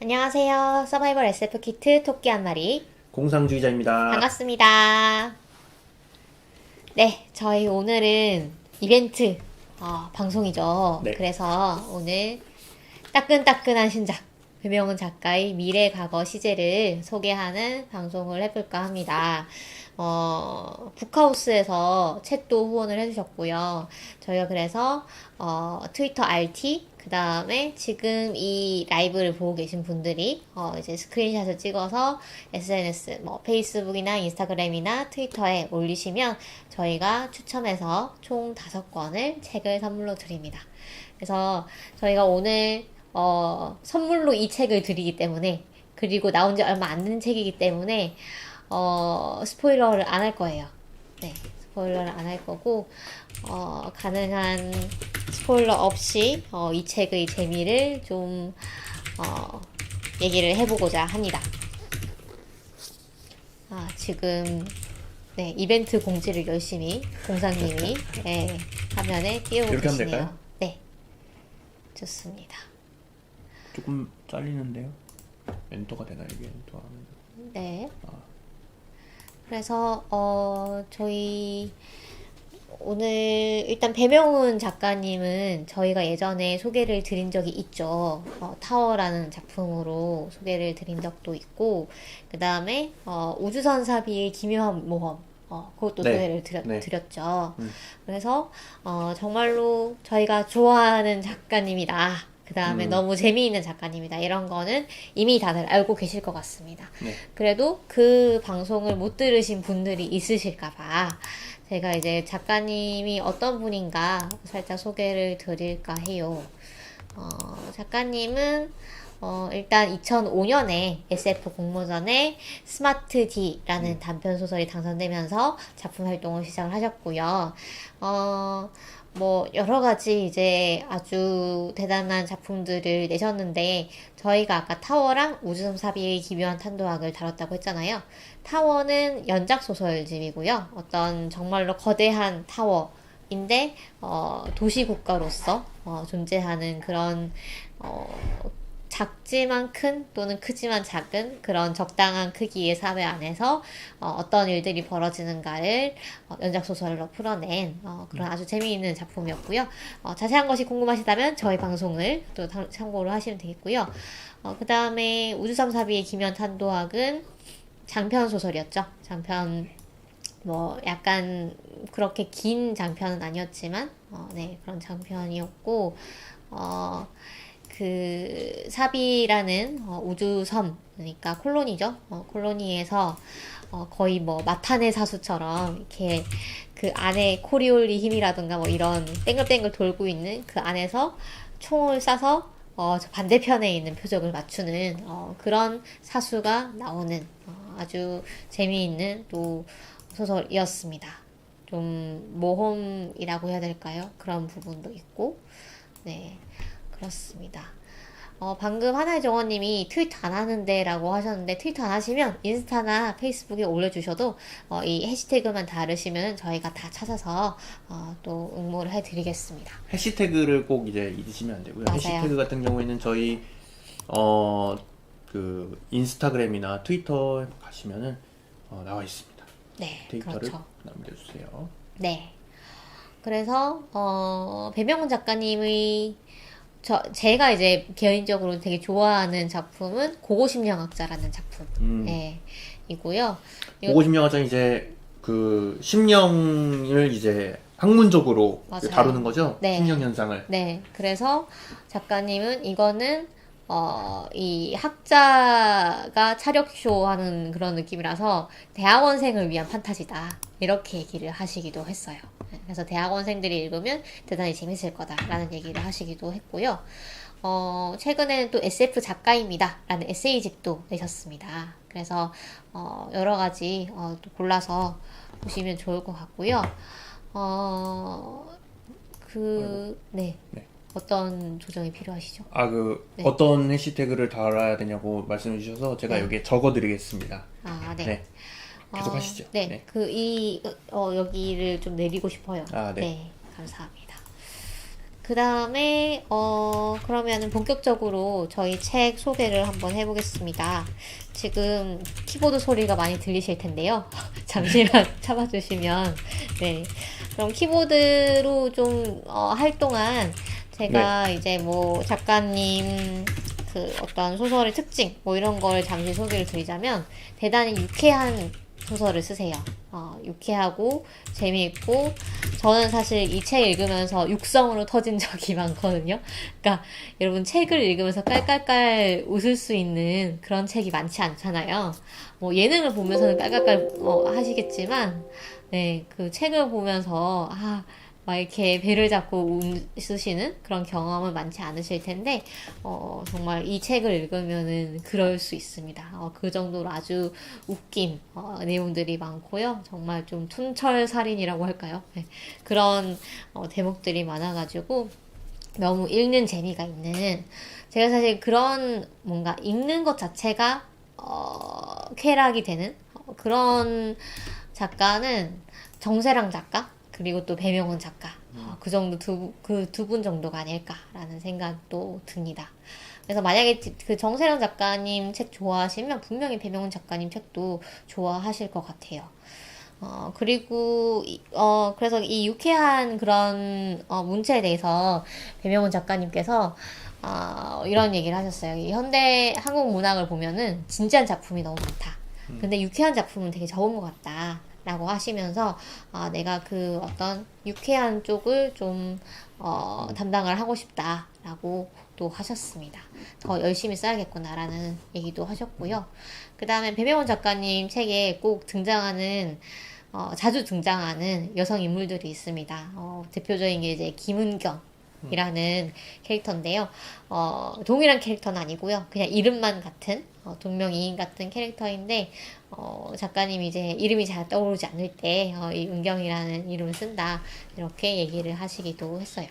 안녕하세요. 서바이벌 SF 키트 토끼 한 마리. 공상주의자입니다. 반갑습니다. 네, 저희 오늘은 이벤트 방송이죠. 네. 그래서 오늘 따끈따끈한 신작, 배명훈 작가의 미래, 과거, 시제를 소개하는 방송을 해볼까 합니다. 북하우스에서 챗도 후원을 해주셨고요. 저희가 그래서, 트위터 RT, 그 다음에 지금 이 라이브를 보고 계신 분들이, 이제 스크린샷을 찍어서 SNS, 페이스북이나 인스타그램이나 트위터에 올리시면 저희가 추첨해서 총 5권을 책을 선물로 드립니다. 그래서 저희가 오늘 선물로 이 책을 드리기 때문에, 그리고 나온 지 얼마 안 된 책이기 때문에, 스포일러를 안 할 거예요. 네, 스포일러를 안 할 거고, 가능한 스포일러 없이, 이 책의 재미를 좀, 얘기를 해보고자 합니다. 지금, 네, 이벤트 공지를 열심히 공상님이, 네, 화면에 띄우고 이렇게 하면 계시네요. 될까요? 네, 좋습니다. 조금 잘리는데요. 엔터가 되나 이게 엔터하면. 네. 그래서 저희 오늘 일단 배명훈 작가님은 저희가 예전에 소개를 드린 적이 있죠. 타워라는 작품으로 소개를 드린 적도 있고, 그 다음에 우주선사비의 기묘한 모험, 그것도 네. 소개를 네. 드렸죠. 그래서 정말로 저희가 좋아하는 작가님이다. 그 다음에 너무 재미있는 작가님이다. 이런 거는 이미 다들 알고 계실 것 같습니다. 네. 그래도 그 방송을 못 들으신 분들이 있으실까봐 제가 이제 작가님이 어떤 분인가 살짝 소개를 드릴까 해요. 작가님은 일단 2005년에 SF 공모전에 스마트 D라는 단편 소설이 당선되면서 작품 활동을 시작을 하셨고요. 여러 가지 이제 아주 대단한 작품들을 내셨는데, 저희가 아까 타워랑 우주선 사비의 기묘한 탄도학을 다뤘다고 했잖아요. 타워는 연작소설집이고요. 어떤 정말로 거대한 타워인데, 도시국가로서, 존재하는 그런, 작지만 큰 또는 크지만 작은 그런 적당한 크기의 사회 안에서 어떤 일들이 벌어지는가를 연작소설로 풀어낸 그런 아주 재미있는 작품이었고요. 자세한 것이 궁금하시다면 저희 방송을 또 참고로 하시면 되겠고요. 그 다음에 우주삼사비의 기묘한 탄도학은 장편 소설이었죠. 장편 약간 그렇게 긴 장편은 아니었지만 네, 그런 장편이었고 그 사비라는 우주섬, 그러니까 콜로니죠. 콜로니에서 거의 마타네 사수처럼 이렇게 그 안에 코리올리 힘이라든가 이런 땡글땡글 돌고 있는 그 안에서 총을 쏴서 저 반대편에 있는 표적을 맞추는 그런 사수가 나오는 아주 재미있는 또 소설이었습니다. 좀 모험이라고 해야 될까요? 그런 부분도 있고, 네. 그렇습니다. 방금 하나의 정원님이 트위터 안 하는데 라고 하셨는데, 트위터 안 하시면 인스타나 페이스북에 올려주셔도 이 해시태그만 다르시면 저희가 다 찾아서 또 응모를 해드리겠습니다. 해시태그를 꼭 이제 잊으시면 안 되고요. 맞아요. 해시태그 같은 경우에는 저희 그 인스타그램이나 트위터에 가시면은 나와 있습니다. 네, 데이터를 그렇죠. 남겨주세요. 네. 그래서 배명훈 작가님의 제가 이제 개인적으로 되게 좋아하는 작품은 고고심령학자라는 작품. 네, 이고요. 고고심령학자는 이제 그 심령을 이제 학문적으로 맞아요. 다루는 거죠. 네. 심령 현상을. 네, 그래서 작가님은 이거는 이 학자가 차력쇼 하는 그런 느낌이라서 대학원생을 위한 판타지다. 이렇게 얘기를 하시기도 했어요. 그래서 대학원생들이 읽으면 대단히 재밌을 거다라는 얘기를 하시기도 했고요. 최근에는 또 SF 작가입니다. 라는 에세이집도 내셨습니다. 그래서, 여러 가지, 또 골라서 보시면 좋을 것 같고요. 네. 네. 어떤 조정이 필요하시죠? 네. 어떤 해시태그를 달아야 되냐고 말씀해 주셔서 제가 여기에 적어 드리겠습니다. 네. 네. 계속 하시죠. 네. 여기를 좀 내리고 싶어요. 네. 네. 감사합니다. 그 다음에, 그러면은 본격적으로 저희 책 소개를 한번 해보겠습니다. 지금 키보드 소리가 많이 들리실 텐데요. 잠시만 참아주시면. 네. 그럼 키보드로 좀, 할 동안 제가 이제 뭐 작가님 그 어떤 소설의 특징, 뭐 이런 걸 잠시 소개를 드리자면 대단히 유쾌한 소설을 쓰세요. 유쾌하고 재미있고 저는 사실 이 책 읽으면서 육성으로 터진 적이 많거든요. 그러니까 여러분 책을 읽으면서 깔깔깔 웃을 수 있는 그런 책이 많지 않잖아요. 뭐 예능을 보면서는 깔깔깔 하시겠지만 네, 그 책을 보면서 막 이렇게 배를 잡고 웃으시는 그런 경험은 많지 않으실 텐데, 정말 이 책을 읽으면은 그럴 수 있습니다. 그 정도로 아주 웃긴, 내용들이 많고요. 정말 좀 촌철살인이라고 할까요? 네. 그런, 대목들이 많아가지고, 너무 읽는 재미가 있는, 제가 사실 그런 뭔가 읽는 것 자체가, 쾌락이 되는, 그런 작가는 정세랑 작가? 그리고 또 배명훈 작가. 그 정도 그 두 분 정도가 아닐까라는 생각도 듭니다. 그래서 만약에 그 정세랑 작가님 책 좋아하시면 분명히 배명훈 작가님 책도 좋아하실 것 같아요. 그리고, 그래서 이 유쾌한 그런, 문체에 대해서 배명훈 작가님께서, 이런 얘기를 하셨어요. 이 현대 한국 문학을 보면은 진지한 작품이 너무 많다. 근데 유쾌한 작품은 되게 적은 것 같다. 라고 하시면서, 내가 그 어떤 유쾌한 쪽을 좀, 담당을 하고 싶다. 라고 또 하셨습니다. 더 열심히 써야겠구나라는 얘기도 하셨고요. 그 다음에 배명훈 작가님 책에 꼭 등장하는, 자주 등장하는 여성 인물들이 있습니다. 대표적인 게 이제 김은경이라는 캐릭터인데요. 동일한 캐릭터는 아니고요. 그냥 이름만 같은, 동명이인 같은 캐릭터인데, 작가님이 이제 이름이 잘 떠오르지 않을 때, 이 은경이라는 이름을 쓴다. 이렇게 얘기를 하시기도 했어요.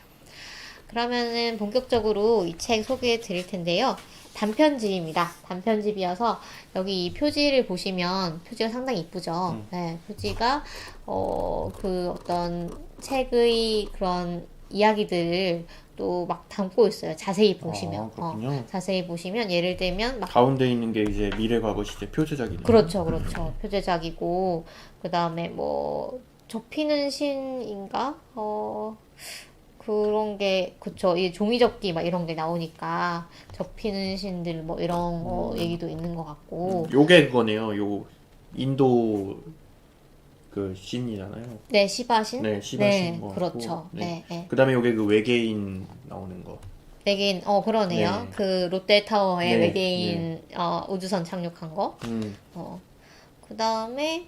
그러면은 본격적으로 이 책 소개해 드릴 텐데요. 단편집입니다. 단편집이어서 여기 이 표지를 보시면 표지가 상당히 이쁘죠. 네, 표지가 그 어떤 책의 그런 이야기들을 또 막 담고 있어요. 자세히 보시면. 그렇군요. 자세히 보시면 예를 들면 막 가운데 있는 게 이제 미래 과거 시제 표제작이네요. 그렇죠, 그렇죠. 표제작이고 그 다음에 뭐 접히는 신인가? 그런 게 그쵸. 이 종이접기 막 이런 게 나오니까 접히는 신들 뭐 이런 거 얘기도 있는 것 같고. 요게 그거네요. 요 인도 그 신이잖아요. 네, 시바신. 네, 시바신 네, 뭐 그렇죠. 하고, 네. 네, 네. 그다음에 요게 그 외계인 나오는 거. 외계인, 그러네요. 네. 그 롯데타워에 네, 외계인 우주선 착륙한 거. 그 다음에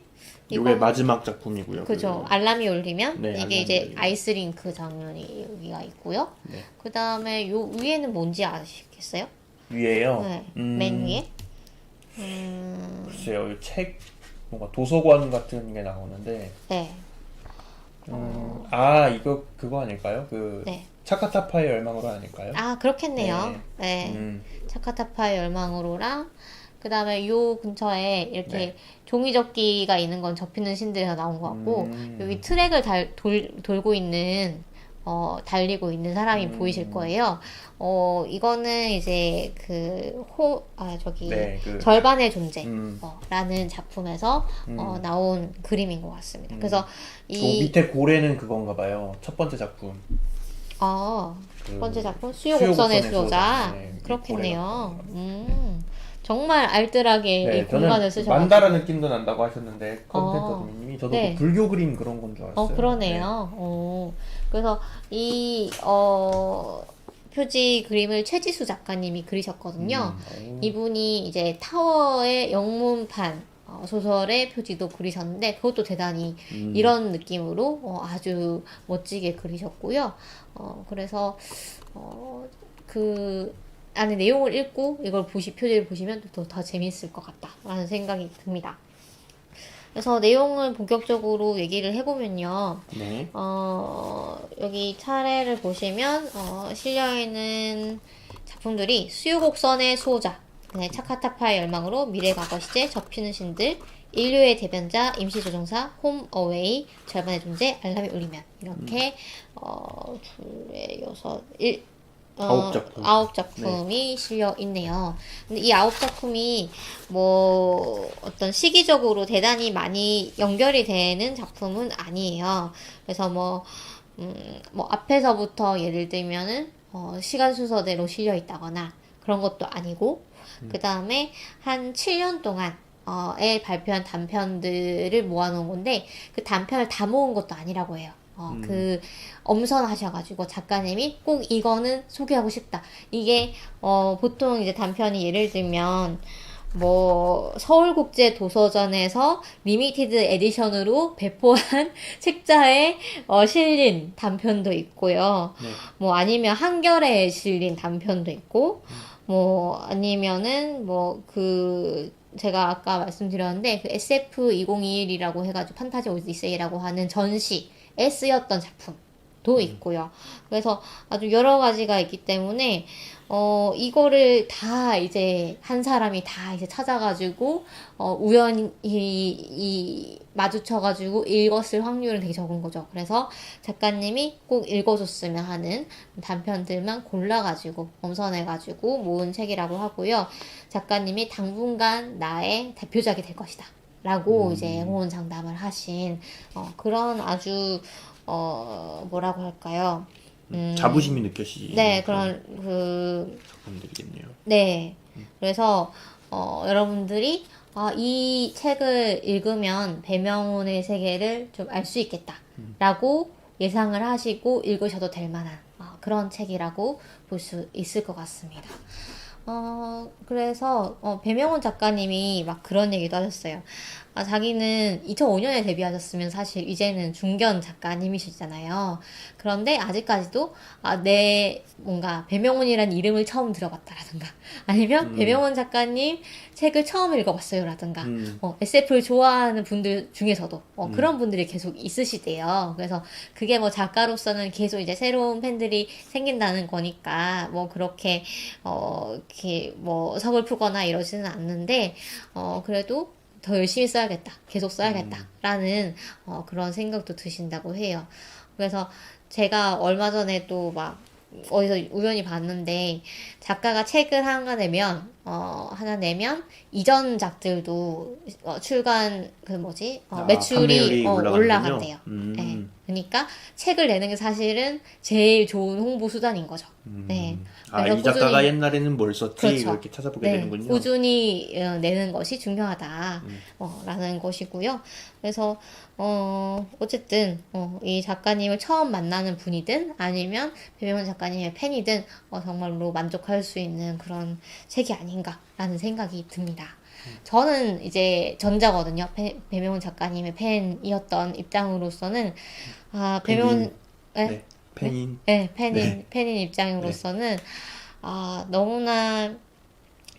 요게 마지막 작품이고요. 그죠. 알람이 울리면 네, 이게 알람이 이제 울리면. 아이스링크 장면이 여기가 있고요. 네. 그 다음에 요 위에는 뭔지 아시겠어요? 위에요. 네, 맨 위에. 글쎄요. 이 책 뭔가 도서관 같은 게 나오는데 네, 이거 그거 아닐까요? 그 네. 차카타파의 열망으로 아닐까요? 그렇겠네요. 네. 음. 차카타파의 열망으로랑 그 다음에 요 근처에 이렇게 네. 종이접기가 있는 건 접히는 신들에서 나온 것 같고 여기 트랙을 돌고 있는 달리고 있는 사람이 보이실 거예요. 이거는 이제 네, 그 절반의 존재, 음. 라는 작품에서, 나온 그림인 것 같습니다. 그래서 밑에 고래는 그건가 봐요. 첫 번째 작품. 첫 번째 작품, 수요곡선의 수호자. 네, 그렇겠네요. 정말 알뜰하게 이 네, 공간을 저는 쓰셔가지고. 만다라 느낌도 난다고 하셨는데 컨텐터님이 저도 네. 그 불교 그림 그런 건 줄 알았어요. 그러네요. 그래서 이 표지 그림을 최지수 작가님이 그리셨거든요. 이분이 이제 타워의 영문판 소설의 표지도 그리셨는데 그것도 대단히 이런 느낌으로 아주 멋지게 그리셨고요. 그래서 그 안에 내용을 읽고 이걸 표지를 보시면 더 재미있을 것 같다라는 생각이 듭니다. 그래서 내용을 본격적으로 얘기를 해보면요. 네. 여기 차례를 보시면, 실려있는 작품들이 수요곡선의 수호자, 네, 차카타파의 열망으로 미래 과거 시제 접히는 신들, 인류의 대변자, 임시조종사, 홈 어웨이, 절반의 존재, 알람이 울리면 이렇게 둘에 여섯 아홉 작품. 아홉 작품이 실려 있네요. 근데 이 아홉 작품이 뭐 어떤 시기적으로 대단히 많이 연결이 되는 작품은 아니에요. 그래서 뭐 앞에서부터 예를 들면은 시간 순서대로 실려 있다거나 그런 것도 아니고, 그 다음에 한 7년 동안 에 발표한 단편들을 모아놓은 건데, 그 단편을 다 모은 것도 아니라고 해요. 그 엄선하셔가지고 작가님이 꼭 이거는 소개하고 싶다. 이게 보통 이제 단편이 예를 들면 뭐 서울국제도서전에서 리미티드 에디션으로 배포한 책자에 실린 단편도 있고요. 네. 뭐 아니면 한겨레에 실린 단편도 있고, 뭐 아니면은 뭐 그 제가 아까 말씀드렸는데 그 SF2021이라고 해가지고 판타지 오디세이라고 하는 전시에 쓰였던 작품도 있고요. 그래서 아주 여러 가지가 있기 때문에 이거를 다 이제 한 사람이 다 이제 찾아가지고 우연히 마주쳐가지고 읽었을 확률은 되게 적은 거죠. 그래서 작가님이 꼭 읽어줬으면 하는 단편들만 골라가지고 엄선해가지고 모은 책이라고 하고요. 작가님이 당분간 나의 대표작이 될 것이다 라고 이제 호언장담을 하신 그런 아주 뭐라고 할까요? 자부심이 느껴지는 네, 그런 작품들이겠네요. 네. 그래서 여러분들이 이 책을 읽으면 배명훈의 세계를 좀 알 수 있겠다라고 예상을 하시고 읽으셔도 될 만한 그런 책이라고 볼 수 있을 것 같습니다. 그래서 배명훈 작가님이 막 그런 얘기도 하셨어요. 자기는 2005년에 데뷔하셨으면 사실 이제는 중견 작가님이시잖아요. 그런데 아직까지도 내 뭔가 배명훈이라는 이름을 처음 들어봤다라든가 아니면 배명훈 작가님 책을 처음 읽어봤어요라든가 SF를 좋아하는 분들 중에서도 그런 분들이 계속 있으시대요. 그래서 그게 뭐 작가로서는 계속 이제 새로운 팬들이 생긴다는 거니까 뭐 그렇게 이렇게 뭐 서글프거나 이러지는 않는데 그래도 더 열심히 써야겠다. 계속 써야겠다. 라는 그런 생각도 드신다고 해요. 그래서 제가 얼마 전에 또 막 어디서 우연히 봤는데 작가가 책을 하나 내면 이전 작들도 출간 매출이 판매율이 올라간대요. 올라가는군요. 네. 그러니까 책을 내는 게 사실은 제일 좋은 홍보 수단인 거죠. 네. 그래서 이 작가가 옛날에는 뭘 썼지 그렇죠. 이렇게 찾아보게 네, 되는군요. 꾸준히 내는 것이 중요하다. 라는 것이고요. 그래서 어쨌든 이 작가님을 처음 만나는 분이든 아니면 배명훈 작가님의 팬이든 정말로 만족할 수 있는 그런 책이 아닌가라는 생각이 듭니다. 저는 이제 전자거든요. 배명훈 작가님의 팬이었던 입장으로서는 배명훈 네, 팬인. 네, 팬인 입장으로서는 너무나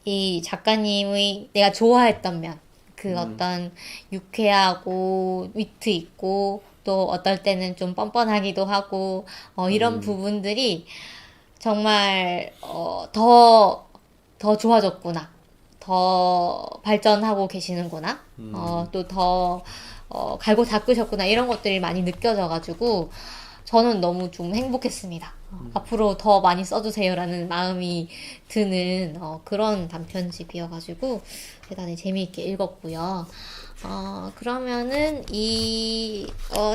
이 작가님의 내가 좋아했던 면, 어떤 유쾌하고 위트 있고 또 어떨 때는 좀 뻔뻔하기도 하고 이런 부분들이 정말 더 좋아졌구나. 더 발전하고 계시는구나. 또 더 갈고 닦으셨구나. 이런 것들이 많이 느껴져가지고 저는 너무 좀 행복했습니다. 앞으로 더 많이 써주세요라는 마음이 드는 그런 단편집이어가지고 대단히 재미있게 읽었고요. 그러면은 이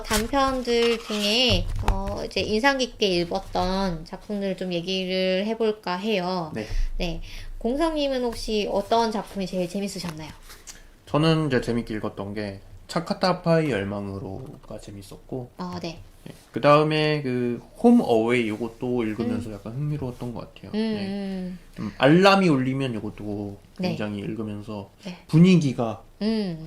단편들 중에 이제 인상 깊게 읽었던 작품들을 좀 얘기를 해볼까 해요. 네. 네. 공성님은 혹시 어떤 작품이 제일 재밌으셨나요? 저는 이제 재밌게 읽었던 게 차카타파의 열망으로가 재밌었고, 네. 그 다음에 그 홈 어웨이 요것도 읽으면서 약간 흥미로웠던 것 같아요. 네. 알람이 울리면 요것도 굉장히 읽으면서 네. 분위기가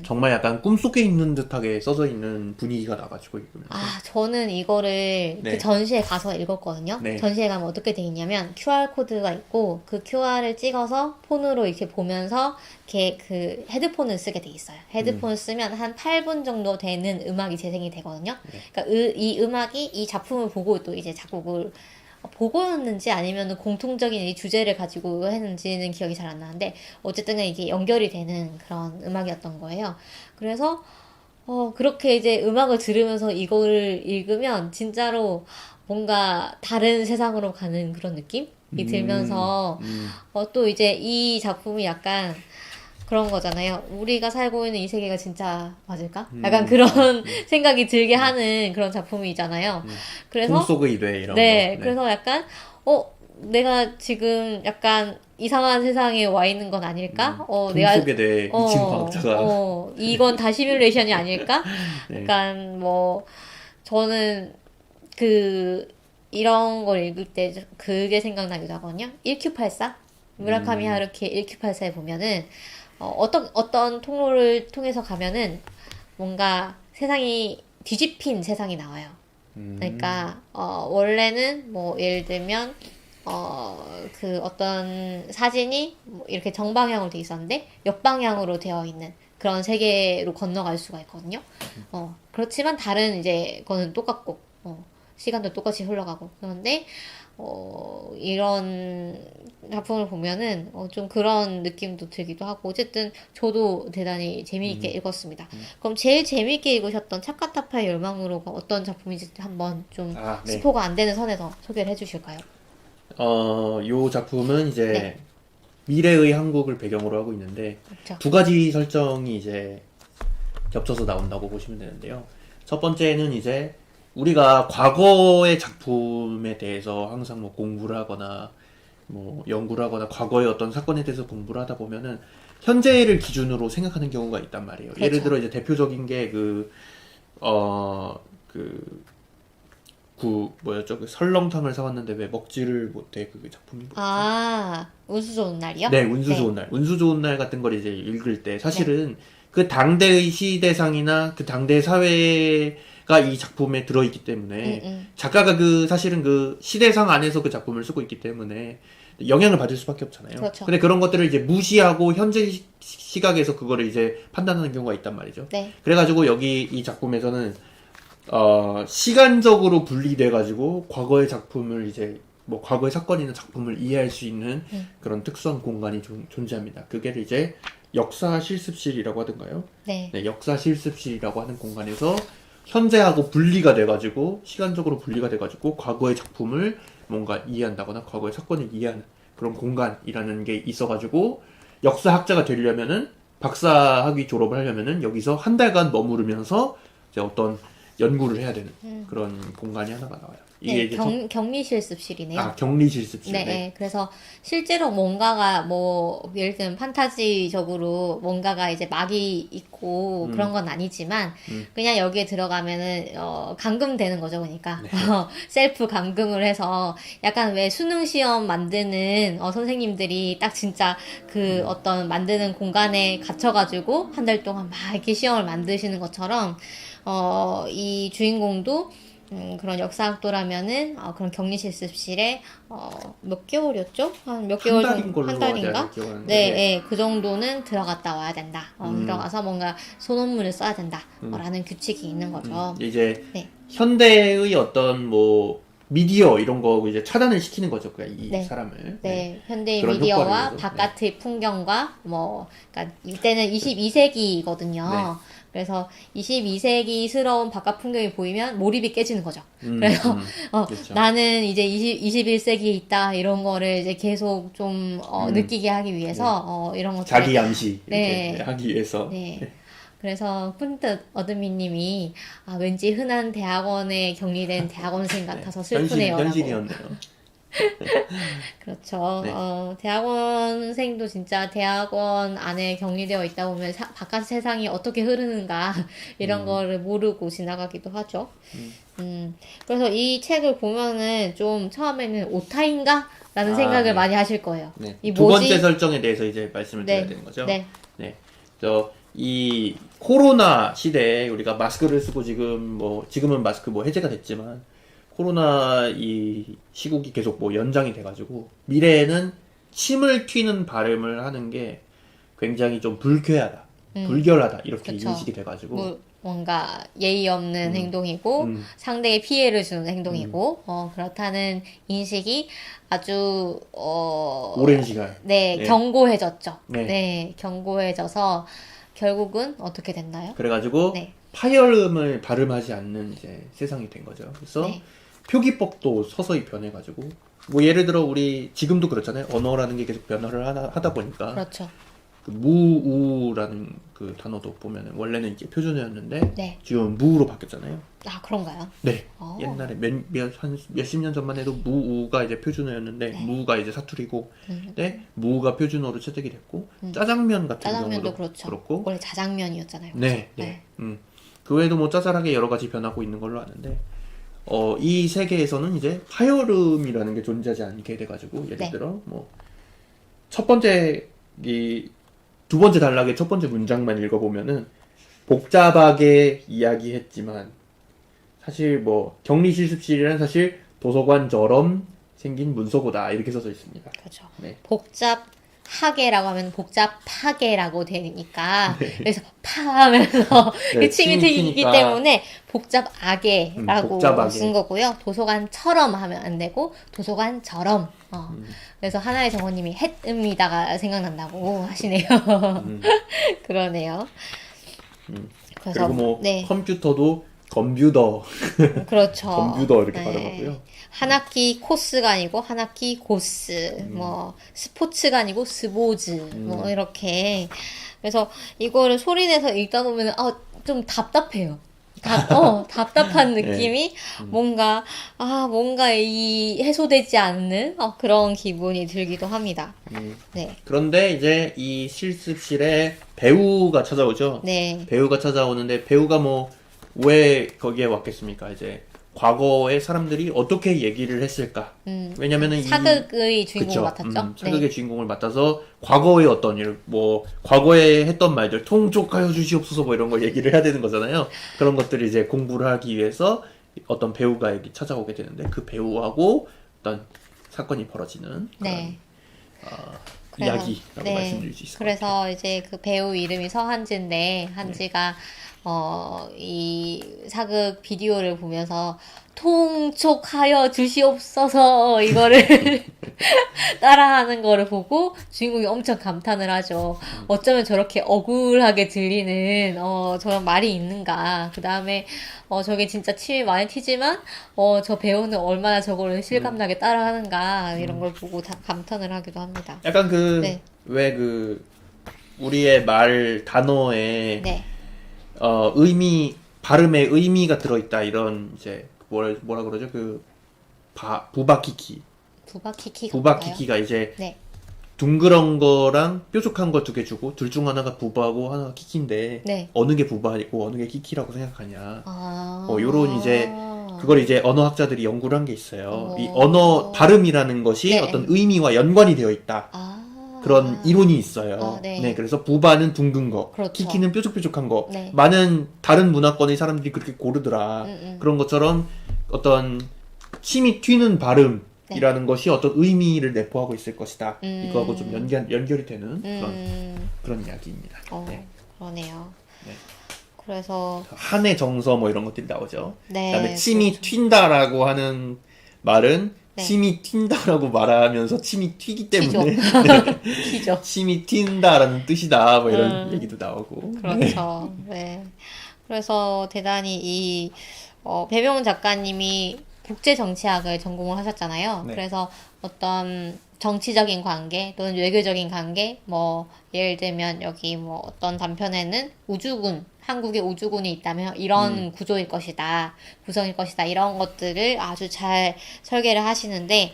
정말 약간 꿈속에 있는 듯하게 써져 있는 분위기가 나가지고 읽으면서. 저는 이거를 그 전시에 가서 읽었거든요. 네. 전시에 가면 어떻게 돼 있냐면 QR코드가 있고 그 QR을 찍어서 폰으로 이렇게 보면서 이렇게 그 헤드폰을 쓰게 돼 있어요. 헤드폰을 쓰면 한 8분 정도 되는 음악이 재생이 되거든요. 그러니까 이 음악이 이 작품을 보고 또 이제 작곡을 보고였는지 아니면 공통적인 이 주제를 가지고 했는지는 기억이 잘 안 나는데 어쨌든 이게 연결이 되는 그런 음악이었던 거예요. 그래서 그렇게 이제 음악을 들으면서 이거를 읽으면 진짜로 뭔가 다른 세상으로 가는 그런 느낌이 들면서 또 이제 이 작품이 약간 그런 거잖아요. 우리가 살고 있는 이 세계가 진짜 맞을까? 약간 그런 생각이 들게 하는 그런 작품이잖아요. 그래서 꿈속의 일회 이런 네, 거. 그래서 약간 내가 지금 약간 이상한 세상에 와 있는 건 아닐까? 내가 꿈속에 내 미친 과학자가 이건 다 시뮬레이션이 아닐까? 네. 약간 뭐 저는 이런 걸 읽을 때 그게 생각나기도 하거든요. 1Q84? 무라카미 하루키의 1Q84에 보면은 어떤 통로를 통해서 가면은 뭔가 세상이 뒤집힌 세상이 나와요. 그러니까 원래는 뭐 예를 들면 어떤 사진이 뭐 이렇게 정방향으로 돼 있었는데 역방향으로 되어 있는 그런 세계로 건너갈 수가 있거든요. 그렇지만 다른 이제 거는 똑같고 시간도 똑같이 흘러가고 그런데 이런 작품을 보면은 좀 그런 느낌도 들기도 하고 어쨌든 저도 대단히 재미있게 읽었습니다. 그럼 제일 재미있게 읽으셨던 차카타파의 열망으로가 어떤 작품인지 한번 좀 네. 스포가 안 되는 선에서 소개를 해주실까요? 요 작품은 이제 네. 미래의 한국을 배경으로 하고 있는데 그렇죠. 두 가지 설정이 이제 겹쳐서 나온다고 보시면 되는데요. 첫 번째는 이제 우리가 과거의 작품에 대해서 항상 뭐 공부를 하거나 뭐 연구를 하거나 과거의 어떤 사건에 대해서 공부를 하다 보면은 현재를 기준으로 생각하는 경우가 있단 말이에요. 그렇죠. 예를 들어 이제 대표적인 게 뭐였죠? 그 설렁탕을 사왔는데 왜 먹지를 못해? 그 작품이 뭐였죠? 운수 좋은 날이요? 네, 운수 좋은 날. 운수 좋은 날 같은 걸 이제 읽을 때 사실은 그 당대의 시대상이나 그 당대 사회가 이 작품에 들어있기 때문에 작가가 사실은 그 시대상 안에서 그 작품을 쓰고 있기 때문에 영향을 받을 수밖에 없잖아요. 그렇죠. 근데 그런 것들을 이제 무시하고 현재 시각에서 그거를 이제 판단하는 경우가 있단 말이죠. 네. 그래가지고 여기 이 작품에서는 시간적으로 분리돼가지고 과거의 작품을 이제 뭐 과거의 사건이나 작품을 이해할 수 있는 그런 특수한 공간이 존재합니다. 그게 이제 역사 실습실이라고 하던가요? 네. 네, 역사 실습실이라고 하는 공간에서 현재하고 분리가 돼가지고 시간적으로 분리가 돼가지고 과거의 작품을 뭔가 이해한다거나 과거의 사건을 이해하는 그런 공간이라는 게 있어가지고 역사학자가 되려면은 박사학위 졸업을 하려면은 여기서 한 달간 머무르면서 이제 어떤 연구를 해야 되는 그런 공간이 하나가 나와요. 이게 네, 이제 격리 실습실이네요. 격리 실습실. 네, 네. 그래서 실제로 뭔가가 뭐 예를 들면 판타지적으로 뭔가가 이제 막이 있고 그런 건 아니지만 그냥 여기에 들어가면은 감금되는 거죠, 그러니까 셀프 감금을 해서 약간 왜 수능 시험 만드는 선생님들이 딱 진짜 그 어떤 만드는 공간에 gat혀가지고 한 달 동안 막 이렇게 시험을 만드시는 것처럼 이 주인공도 그런 역사학도라면은 그런 격리 실습실에 몇 개월이었죠? 한 몇 개월 정도 한 달인가? 네, 네, 그 정도는 들어갔다 와야 된다. 들어가서 뭔가 소논문을 써야 된다라는 규칙이 있는 거죠. 이제 네. 현대의 어떤 뭐 미디어 이런 거 이제 차단을 시키는 거죠, 이 사람을. 네, 현대의 미디어와 바깥의 풍경과 그러니까 이때는 22세기거든요. 그래서 22세기스러운 바깥 풍경이 보이면 몰입이 깨지는 거죠. 그래서 그렇죠. 나는 이제 21세기에 있다 이런 거를 이제 계속 좀 느끼게 하기 위해서 이런 것들 자기 암시 이렇게 하기 위해서. 네. 그래서 문득 어드미님이 왠지 흔한 대학원에 격리된 대학원생 같아서 슬프네요. 현실이었네요. 그렇죠. 대학원생도 진짜 대학원 안에 격리되어 있다 보면 바깥 세상이 어떻게 흐르는가 이런 거를 모르고 지나가기도 하죠. 그래서 이 책을 보면은 좀 처음에는 오타인가? 라는 생각을 많이 하실 거예요. 네. 두 번째 설정에 대해서 이제 말씀을 드려야 되는 거죠. 네. 이 코로나 시대에 우리가 마스크를 쓰고 지금은 마스크 해제가 됐지만 코로나 이 시국이 계속 연장이 돼가지고 미래에는 침을 튀는 발음을 하는 게 굉장히 좀 불쾌하다, 불결하다 이렇게 그쵸. 인식이 돼가지고 뭔가 예의 없는 행동이고 상대에 피해를 주는 행동이고 그렇다는 인식이 아주 오랜 시간. 네, 네. 견고해졌죠. 네. 네, 견고해져서 결국은 어떻게 됐나요? 그래가지고 네. 파열음을 발음하지 않는 이제 세상이 된 거죠. 그래서 네. 표기법도 서서히 변해가지고 뭐 예를 들어 우리 지금도 그렇잖아요. 언어라는 게 계속 변화를 하다 보니까 그렇죠. 그 무우라는 그 단어도 보면은 원래는 이제 표준어였는데 네. 지금 무우로 바뀌었잖아요. 아, 그런가요? 네. 어. 옛날에 한 몇십 년 전만 해도 무우가 이제 표준어였는데 네. 무우가 이제 사투리고 근데 무우가 표준어로 채택이 됐고 짜장면 같은 짜장면도 경우도 그렇죠. 그렇고 원래 자장면이었잖아요. 네, 네. 그 외에도 뭐 짜잘하게 여러 가지 변하고 있는 걸로 아는데 이 세계에서는 이제 파열음이라는 게 존재하지 않게 돼가지고 예를 네. 들어 뭐 첫 번째 두 번째 단락의 첫 번째 문장만 읽어보면은 복잡하게 이야기했지만 사실 뭐 격리실습실이란 사실 도서관처럼 생긴 문서고다 이렇게 써져 있습니다. 그렇죠. 네. 복잡하게라고 하면 복잡하게라고 되니까 그래서 파하면서 네, 침이 침이 튀기 튀니까. 때문에 복잡하게라고 복잡하게. 쓴 거고요. 도서관처럼 하면 안 되고 도서관처럼. 그래서 하나의 정원님이 햇음이다가 생각난다고 하시네요. 그러네요. 그래서 그리고 뭐 네. 컴퓨터도 컴퓨터 그렇죠. 컴퓨터 이렇게 네. 발음하고요. 한 학기 코스가 아니고 한 학기 고스, 뭐 스포츠가 아니고 스포츠, 뭐 이렇게. 그래서 이거를 소리내서 읽다 보면 좀 답답해요. 답답한 네. 느낌이 뭔가 이 해소되지 않는 그런 기분이 들기도 합니다. 네, 그런데 이제 이 실습실에 배우가 찾아오죠. 네, 배우가 찾아오는데 배우가 뭐 왜 거기에 왔겠습니까? 이제 과거에 사람들이 어떻게 얘기를 했을까? 왜냐면은 사극의 주인공을 그쵸. 맡았죠. 사극의 네, 주인공을 맡아서 과거의 어떤 일, 뭐 과거에 했던 말들 통촉하여 주시옵소서 뭐 이런 걸 얘기를 해야 되는 거잖아요. 그런 것들을 이제 공부를 하기 위해서 어떤 배우가 여기 찾아오게 되는데 그 배우하고 어떤 사건이 벌어지는 그런 네. 이야기라고 말씀드릴 수 있을 것 같아요. 그래서 이제 그 배우 이름이 서한지인데 한지가 이 사극 비디오를 보면서 통촉하여 주시옵소서 이거를 따라하는 거를 보고 주인공이 엄청 감탄을 하죠. 어쩌면 저렇게 억울하게 들리는 저런 말이 있는가. 그 다음에 저게 진짜 침이 많이 튀지만 저 배우는 얼마나 저거를 실감나게 따라하는가 이런 걸 보고 다 감탄을 하기도 합니다. 약간 네. 왜 우리의 말 단어에 네. 발음에 의미가 들어있다 이런 이제 뭐라 그러죠? 부바키키. 부바키키가 이제 네. 둥그런 거랑 뾰족한 거 두 개 주고 둘 중 하나가 부바고 하나가 키키인데 네. 어느 게 부바이고 어느 게 키키라고 생각하냐. 아. 요런 이제 그걸 이제 언어학자들이 연구를 한 게 있어요. 이 오. 언어 발음이라는 것이 네. 어떤 의미와 연관이 되어 있다. 그런 이론이 있어요. 네. 그래서 부바는 둥근 거, 그렇죠. 키키는 뾰족뾰족한 거. 네. 많은 다른 문화권의 사람들이 그렇게 고르더라. 그런 것처럼 어떤 침이 튀는 발음이라는 것이 어떤 의미를 내포하고 있을 것이다. 이거하고 좀 연결이 되는 그런 이야기입니다. 네. 그러네요. 네. 그래서 한의 정서 뭐 이런 것들이 나오죠. 네, 그다음에 침이 튄다라고 하는 말은 네. 침이 튄다라고 말하면서 침이 튀기 때문에 튀죠. 침이 튄다라는 뜻이다. 뭐 이런 얘기도 나오고. 그렇죠. 네. 그래서 대단히 이 배병훈 작가님이 국제정치학을 전공을 하셨잖아요. 네. 그래서 어떤 정치적인 관계 또는 외교적인 관계, 뭐 예를 들면 여기 뭐 어떤 단편에는 우주군, 한국에 우주군이 있다면 이런 구조일 것이다, 구성일 것이다 이런 것들을 아주 잘 설계를 하시는데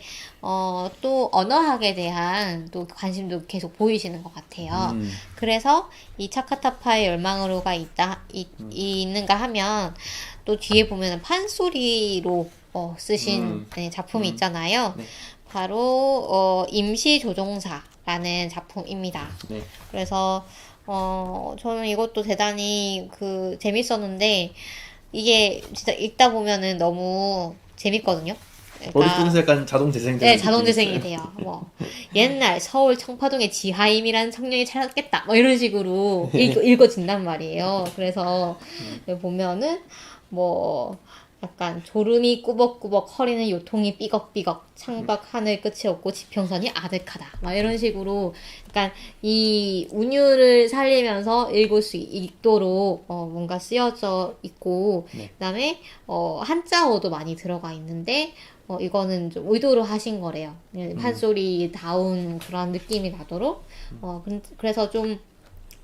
또 언어학에 대한 또 관심도 계속 보이시는 것 같아요. 그래서 이 차카타파의 열망으로가 있는가 하면 또 뒤에 보면은 판소리로 쓰신 작품이 있잖아요. 네. 바로 임시조종사라는 작품입니다. 네. 그래서 저는 이것도 대단히 재밌었는데 이게 진짜 읽다 보면은 너무 재밌거든요. 머릿속에서 약간 자동 재생되는 네, 자동 느낌이 재생이 있어요. 돼요. 뭐 옛날 서울 청파동에 지하임이라는 청년이 살았겠다. 뭐 이런 식으로 읽어진단 말이에요. 그래서 보면은 뭐 약간 졸음이 꾸벅꾸벅 허리는 요통이 삐걱삐걱 창밖 하늘 끝이 없고 지평선이 아득하다. 막 이런 식으로 약간 이 운율을 살리면서 읽을 수 있도록 뭔가 쓰여져 있고 네. 그다음에 한자어도 많이 들어가 있는데 이거는 좀 의도로 하신 거래요. 판소리다운 그런 느낌이 나도록. 그래서 좀,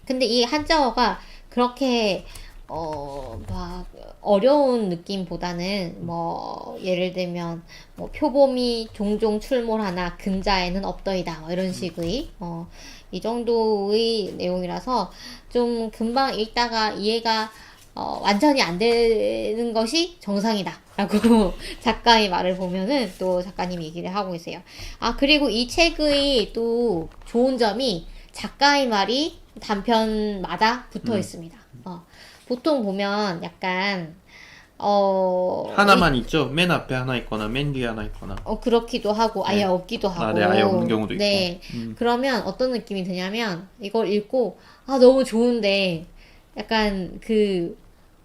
근데 이 한자어가 그렇게, 막, 어려운 느낌보다는, 뭐, 예를 들면, 뭐, 표범이 종종 출몰하나 근자에는 없더이다. 뭐 이런 식의, 이 정도의 내용이라서 좀 금방 읽다가 이해가 완전히 안 되는 것이 정상이다. 라고 작가의 말을 보면은 또 작가님 얘기를 하고 계세요. 아, 그리고 이 책의 또 좋은 점이 작가의 말이 단편마다 붙어 있습니다. 보통 보면 약간, 하나만 있죠. 맨 앞에 하나 있거나 맨 뒤에 하나 있거나. 그렇기도 하고, 아예 네. 없기도 하고. 네, 아예 없는 경우도 있고. 네. 그러면 어떤 느낌이 드냐면, 이걸 읽고, 아, 너무 좋은데, 약간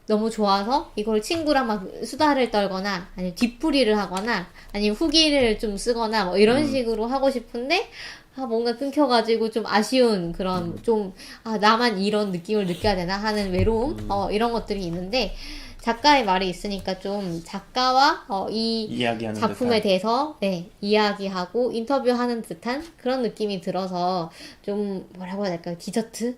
너무 좋아서 이걸 친구랑 막 수다를 떨거나 아니면 뒷풀이를 하거나 아니면 후기를 좀 쓰거나 뭐 이런 식으로 하고 싶은데 뭔가 끊겨가지고 좀 아쉬운 그런 나만 이런 느낌을 느껴야 되나 하는 외로움 이런 것들이 있는데 작가의 말이 있으니까 좀 작가와 이 이야기하는 작품에 듯한. 대해서 이야기하고 인터뷰하는 듯한 그런 느낌이 들어서 좀 뭐라고 해야 될까요? 디저트?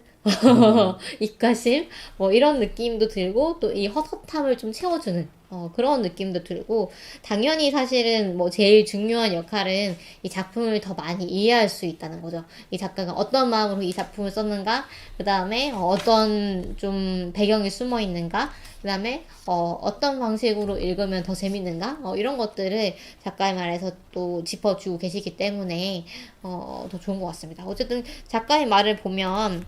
입가심? 뭐 이런 느낌도 들고 또 이 헛헛함을 좀 채워주는 그런 느낌도 들고 당연히 사실은 뭐 제일 중요한 역할은 이 작품을 더 많이 이해할 수 있다는 거죠. 이 작가가 어떤 마음으로 이 작품을 썼는가 그 다음에 어떤 좀 배경이 숨어 있는가 그 다음에 어떤 방식으로 읽으면 더 재밌는가 이런 것들을 작가의 말에서 또 짚어주고 계시기 때문에 더 좋은 것 같습니다. 어쨌든 작가의 말을 보면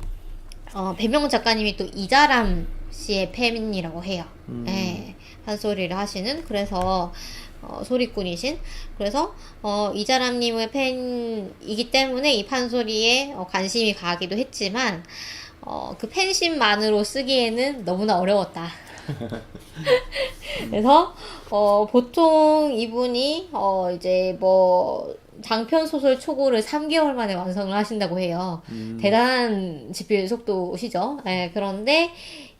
배명훈 작가님이 또 이자람 씨의 팬이라고 해요. 예, 판소리를 하시는 그래서 소리꾼이신 그래서 이자람님의 팬이기 때문에 이 판소리에 관심이 가기도 했지만 그 팬심만으로 쓰기에는 너무나 어려웠다. 그래서 보통 이분이 이제 뭐 장편 소설 초고를 3개월 만에 완성을 하신다고 해요. 대단한 집필 속도시죠. 네, 그런데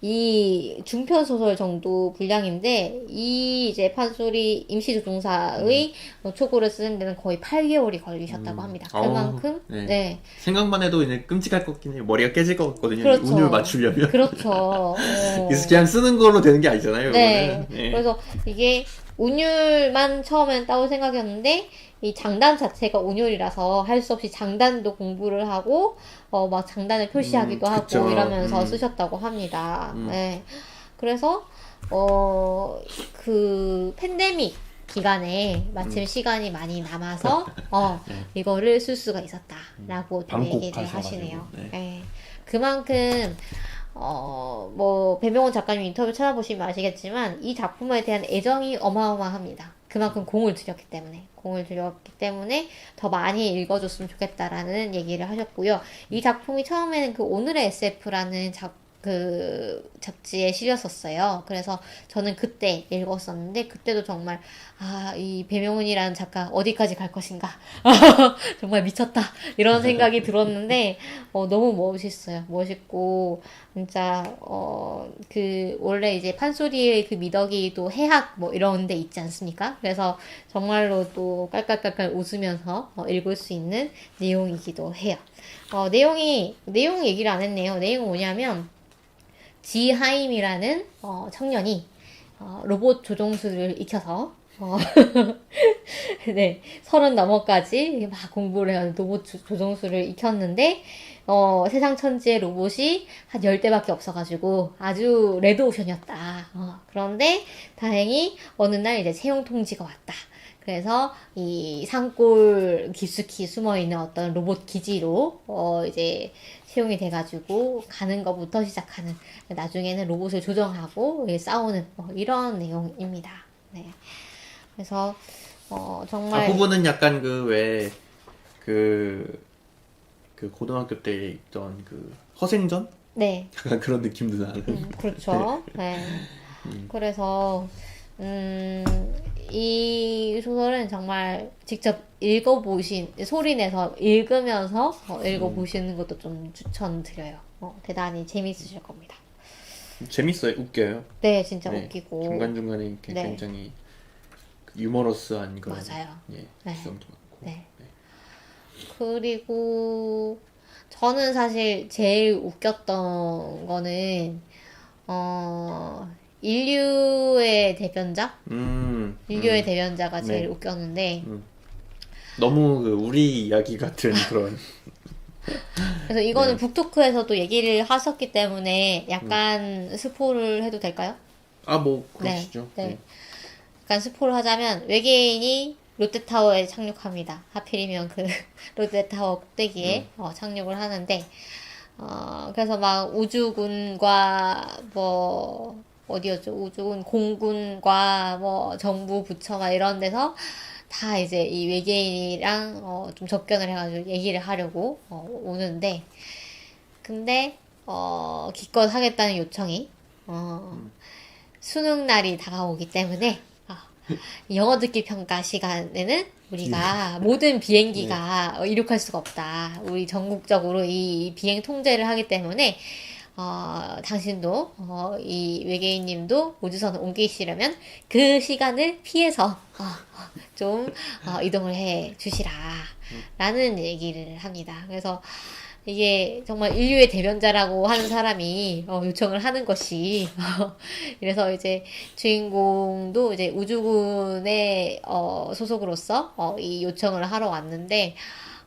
이 중편 소설 정도 분량인데 이 이제 판소리 임시조종사의 초고를 쓰는 데는 거의 8개월이 걸리셨다고 합니다. 그만큼 네. 네. 생각만 해도 이제 끔찍할 것 같긴 해요. 머리가 깨질 것 같거든요. 그렇죠. 운율 맞추려면. 그렇죠. 그래서 그냥 쓰는 걸로 되는 게 아니잖아요. 네. 이거는. 네. 그래서 이게 운율만 처음엔 따올 생각이었는데 이 장단 자체가 운율이라서 할 수 없이 장단도 공부를 하고 막 장단을 표시하기도 하고 그쵸. 이러면서 쓰셨다고 합니다. 네. 그래서 그 팬데믹 기간에 마침 시간이 많이 남아서 이거를 쓸 수가 있었다라고 또 얘기를 방콕하셔가지고. 하시네요. 네. 네. 그만큼 뭐 배명훈 작가님 인터뷰 찾아보시면 아시겠지만 이 작품에 대한 애정이 어마어마합니다. 그만큼 공을 들였기 때문에 더 많이 읽어줬으면 좋겠다라는 얘기를 하셨고요. 이 작품이 처음에는 그 오늘의 SF라는 그 잡지에 실렸었어요. 그래서 저는 그때 읽었었는데 그때도 정말 이 배명훈이라는 작가 어디까지 갈 것인가 정말 미쳤다 이런 생각이 들었는데 너무 멋있어요. 멋있고 진짜 그 원래 이제 판소리의 그 미덕이도 해학 뭐 이런 데 있지 않습니까? 그래서 정말로 또 깔깔깔깔 웃으면서 읽을 수 있는 내용이기도 해요. 내용 얘기를 안 했네요. 내용은 뭐냐면 지하임이라는 청년이 로봇 조종술을 익혀서 네, 30 넘어까지 막 공부를 해서 로봇 조종술을 익혔는데 세상 천지의 로봇이 한 10대밖에 없어가지고 아주 레드오션이었다. 그런데 다행히 어느 날 이제 채용 통지가 왔다. 그래서 이 산골 깊숙이 숨어있는 어떤 로봇 기지로 이제 채용이 돼가지고 가는 것부터 시작하는 나중에는 로봇을 조정하고 싸우는 이런 내용입니다. 네. 그래서 정말 부분은 약간 그 고등학교 때 있던 그 허생전? 네, 약간 그런 느낌도 나는. 그렇죠. 네. 그래서 이 소설은 정말 직접 읽어보신 소리 내서 읽으면서 읽어보시는 것도 좀 추천드려요. 대단히 재밌으실 겁니다. 재밌어요. 웃겨요. 네, 진짜 네. 웃기고 중간중간에 이렇게 네. 굉장히 유머러스한 그런 맞아요. 예, 네. 지점도 많고. 네. 그리고 저는 사실 제일 웃겼던 거는 인류의 대변자? 인류의 대변자가 제일 네. 웃겼는데 너무 그 우리 이야기 같은 그런 그래서 이거는 네. 북토크에서도 얘기를 하셨기 때문에 약간 스포를 해도 될까요? 뭐 네. 그러시죠. 네. 약간 스포를 하자면 외계인이 롯데타워에 착륙합니다. 하필이면 그 롯데타워 꼭대기에 착륙을 하는데 그래서 막 우주군과 뭐 어디였죠? 우주군 공군과 뭐 정부 부처 막 이런 데서 다 이제 이 외계인이랑 좀 접견을 해가지고 얘기를 하려고 오는데 근데 기껏 하겠다는 요청이 수능 날이 다가오기 때문에 영어 듣기 평가 시간에는 우리가 모든 비행기가 이륙할 수가 없다. 우리 전국적으로 이 비행 통제를 하기 때문에 당신도 이 외계인님도 우주선을 옮기시려면 그 시간을 피해서 좀 이동을 해 주시라 라는 얘기를 합니다. 그래서 이게 정말 인류의 대변자라고 하는 사람이 요청을 하는 것이 이래서 이제 주인공도 이제 우주군의 소속으로서 이 요청을 하러 왔는데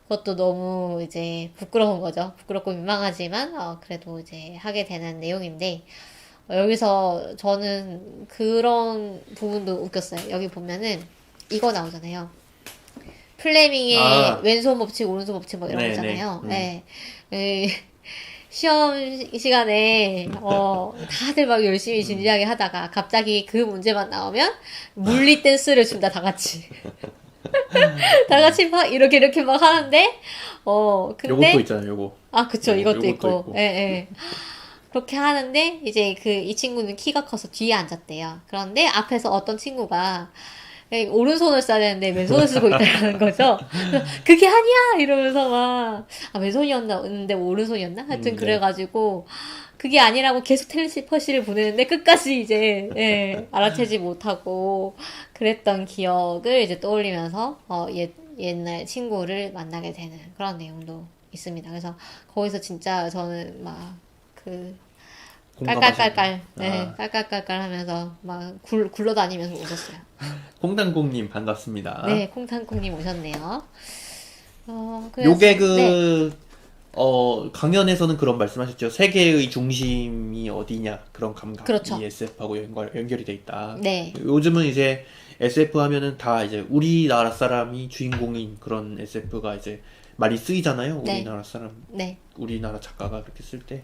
그것도 너무 이제 부끄러운 거죠. 부끄럽고 민망하지만 그래도 이제 하게 되는 내용인데 여기서 저는 그런 부분도 웃겼어요. 여기 보면은 이거 나오잖아요. 플레밍의 왼손 법칙, 오른손 법칙 뭐 이런 거 있잖아요. 네. 시험 시간에 다들 막 열심히 진지하게 하다가 갑자기 그 문제만 나오면 물리 댄스를 춘다 다 같이. 다 같이 막 이렇게 막 하는데 근데 요것도 있잖아요. 요거. 그쵸. 네, 이것도 요것도 있고. 예, 예. 그렇게 하는데 이제 이 친구는 키가 커서 뒤에 앉았대요. 그런데 앞에서 어떤 친구가 오른손을 써야 되는데 왼손을 쓰고 있다는 거죠. 그게 아니야 이러면서 막 왼손이었는데 오른손이었나? 하여튼 네. 그래가지고 그게 아니라고 계속 텔레시퍼시를 보내는데 끝까지 이제 알아채지 못하고 그랬던 기억을 이제 떠올리면서 옛날 친구를 만나게 되는 그런 내용도 있습니다. 그래서 거기서 진짜 저는 막 그 깔깔깔깔, 네, 깔깔깔깔 하면서 막 굴러다니면서 웃었어요. 콩당콩님 반갑습니다. 네, 콩탕콩님 오셨네요. 그래서, 요게 네, 강연에서는 그런 말씀하셨죠. 세계의 중심이 어디냐 그런 감각이 그렇죠. SF하고 연결이 돼 있다. 네, 요즘은 이제 SF 하면은 다 이제 우리나라 사람이 주인공인 그런 SF가 이제 많이 쓰이잖아요. 네. 우리나라 사람, 네, 우리나라 작가가 그렇게 쓸 때.